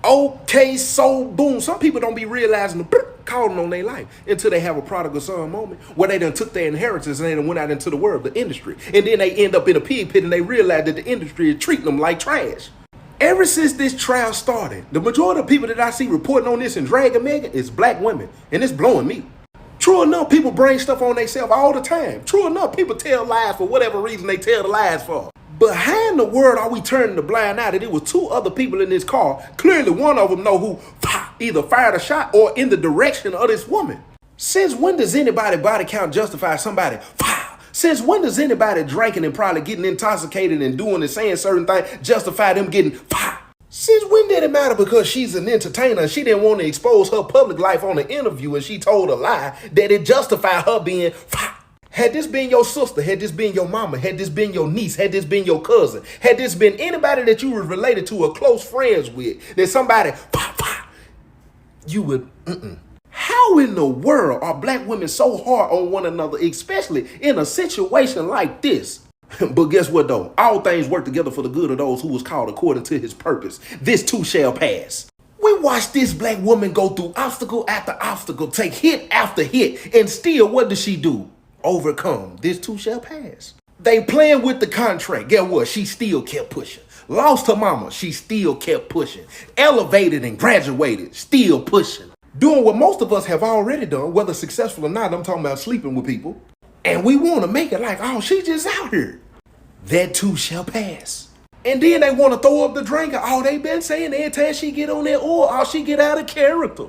Okay, so boom. Some people don't be realizing the calling on their life until they have a prodigal son moment where they done took their inheritance and they done went out into the world, the industry. And then they end up in a pig pit and they realize that the industry is treating them like trash. Ever since this trial started, the majority of people that I see reporting on this and dragging Megan is black women. And it's blowing me. True enough, people bring stuff on themselves all the time. True enough, people tell lies for whatever reason they tell the lies for. But how in the world are we turning the blind eye that it was two other people in this car? Clearly one of them know who either fired a shot or in the direction of this woman. Since when does anybody body count justify somebody? Since when does anybody drinking and probably getting intoxicated and doing and saying certain things justify them getting Since when did it matter because she's an entertainer and she didn't want to expose her public life on an interview and she told a lie that it justified her being Had this been your sister, had this been your mama, had this been your niece, had this been your cousin, had this been anybody that you were related to or close friends with, that somebody, you would, How in the world are black women so hard on one another, especially in a situation like this? But guess what though? All things work together for the good of those who was called according to his purpose. This too shall pass. We watched this black woman go through obstacle after obstacle, take hit after hit, and still what does she do? Overcome. This too shall pass. They playing with the contract. Guess what? She still kept pushing. Lost her mama. She still kept pushing. Elevated and graduated. Still pushing. Doing what most of us have already done, whether successful or not. I'm talking about sleeping with people. And we want to make it like, oh, she just out here. That too shall pass. And then they want to throw up the drink. Oh, they been saying every time she get on that oil, oh, she get out of character.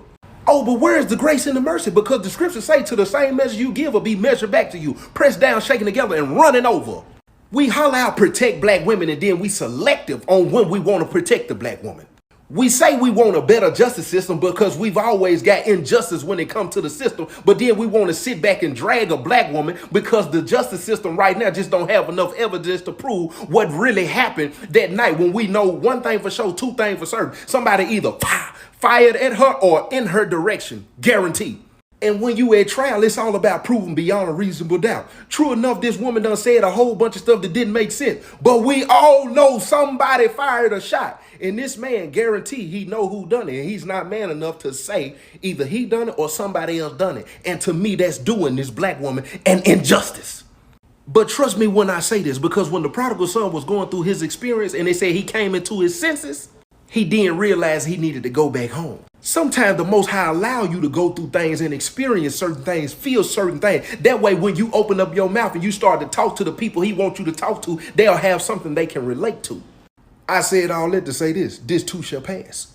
Oh, but where's the grace and the mercy? Because the scriptures say to the same measure you give will be measured back to you. Pressed down, shaken together, and running over. We holler out protect black women and then we selective on when we want to protect the black woman. We say we want a better justice system because we've always got injustice when it comes to the system. But then we want to sit back and drag a black woman because the justice system right now just don't have enough evidence to prove what really happened that night when we know one thing for sure, two things for certain. Somebody either fired at her or in her direction, guaranteed. And when you at trial, it's all about proving beyond a reasonable doubt. True enough, this woman done said a whole bunch of stuff that didn't make sense. But we all know somebody fired a shot. And this man guaranteed he know who done it. And he's not man enough to say either he done it or somebody else done it. And to me, that's doing this black woman an injustice. But trust me when I say this, because when the prodigal son was going through his experience and they said he came into his senses, he didn't realize he needed to go back home. Sometimes the Most High allow you to go through things and experience certain things, feel certain things. That way, when you open up your mouth and you start to talk to the people he wants you to talk to, they'll have something they can relate to. I said all that to say this too shall pass.